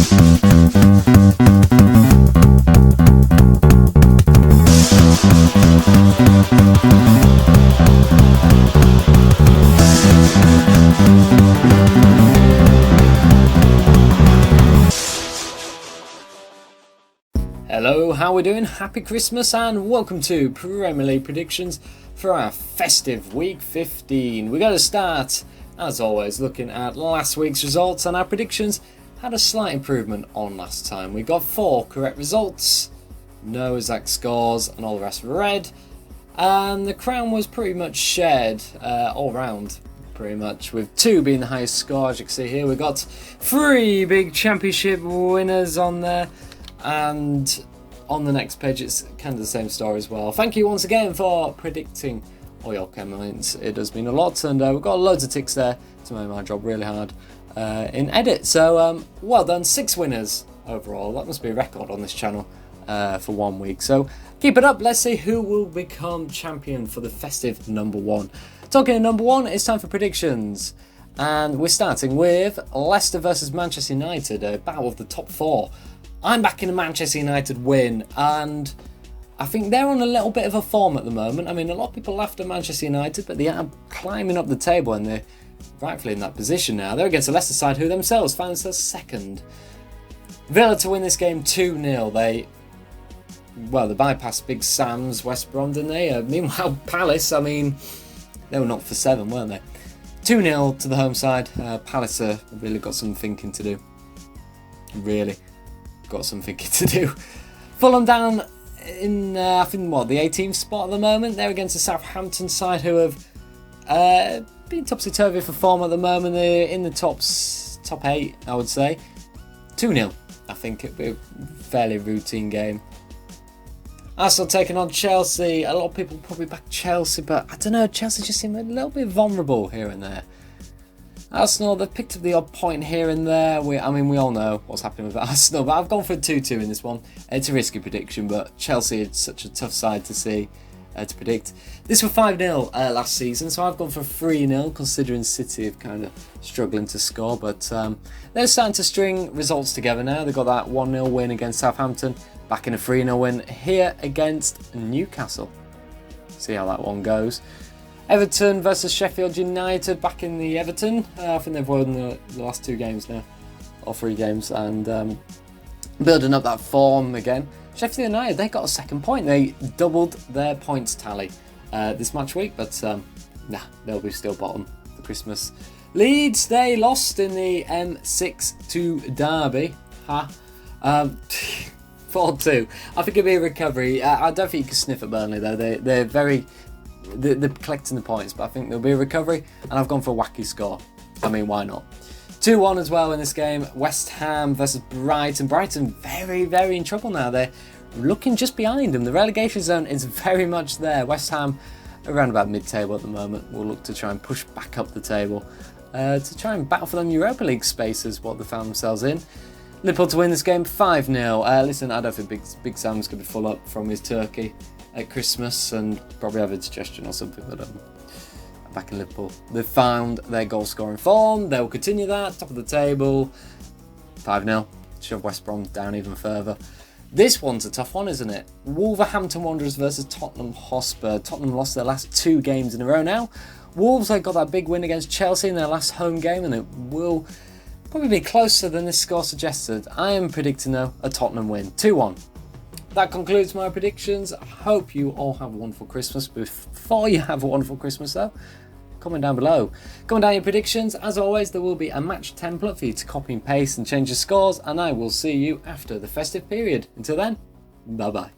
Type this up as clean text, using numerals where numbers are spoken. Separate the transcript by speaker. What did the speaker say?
Speaker 1: Hello, how are we doing? Happy Christmas and welcome to Premier League predictions for our festive week 15. We're going to start, as always, looking at last week's results, and our predictions had a slight improvement on last time. We got 4 correct results, no exact scores, and all the rest were red. And the crown was pretty much shared all round, pretty much, with 2 being the highest score. As you can see here, we got 3 big championship winners on there. And on the next page it's kind of the same story as well. Thank you once again for predicting all your comments. It does mean a lot, and we've got loads of ticks there to make my job really hard in edit. So well done, 6 winners overall. That must be a record on this channel for 1 week. So keep it up. Let's see who will become champion for the festive number 1. Talking of number 1, it's time for predictions. And we're starting with Leicester versus Manchester United, a battle of the top 4. I'm backing a Manchester United win, and I think they're on a little bit of a form at the moment. I mean, a lot of people laughed at Manchester United, but they are climbing up the table and they're rightfully in that position now. They're against a Leicester side who themselves find themselves second. Villa to win this game 2-0. They bypassed Big Sam's West Brom, didn't they? Meanwhile, Palace, I mean, they were knocked for 7, weren't they? 2-0 to the home side. Palace really got some thinking to do. Really got some thinking to do. Fulham down in I think the 18th spot at the moment. They're against the Southampton side who have been topsy-turvy for form at the moment. They're in the top 8, I would say. 2-0. I think it'll be a fairly routine game. Arsenal taking on Chelsea. A lot of people probably back Chelsea, but I don't know, Chelsea just seem a little bit vulnerable here and there. Arsenal, they've picked up the odd point here and there. We all know what's happening with Arsenal, but I've gone for a 2-2 in this one. It's a risky prediction, but Chelsea is such a tough side to see, to predict. This was 5-0 last season, so I've gone for 3-0, considering City have kind of struggling to score, but they're starting to string results together now. They've got that 1-0 win against Southampton, back in a 3-0 win here against Newcastle. See how that one goes. Everton versus Sheffield United, back in the Everton. I think they've won the last 2 games now, or 3 games, and building up that form again. Sheffield United, they got a 2nd point. They doubled their points tally this match week, but they'll be still bottom for Christmas. Leeds, they lost in the M6 to Derby. 4-2. I think it'll be a recovery. I don't think you can sniff at Burnley though. They're collecting the points, but I think there'll be a recovery, and I've gone for a wacky score. I mean, why not? 2-1 as well in this game. West Ham versus Brighton. Brighton very, very in trouble now. They're looking just behind them. The relegation zone is very much there. West Ham around about mid-table at the moment. Will look to try and push back up the table to try and battle for them Europa League spaces, what they found themselves in. Liverpool to win this game 5-0. Listen, I don't think Big Sam's going to be full up from his turkey at Christmas and probably have indigestion or something, but back in Liverpool. They've found their goal scoring form. They will continue that. Top of the table. 5-0. Shove West Brom down even further. This one's a tough one, isn't it? Wolverhampton Wanderers versus Tottenham Hotspur. Tottenham lost their last 2 games in a row now. Wolves, they got that big win against Chelsea in their last home game, and it will probably be closer than this score suggested. I am predicting, though, a Tottenham win. 2-1. That concludes my predictions. I hope you all have a wonderful Christmas. Before you have a wonderful Christmas, though, comment down below. Comment down your predictions. As always, there will be a match template for you to copy and paste and change your scores, and I will see you after the festive period. Until then, bye-bye.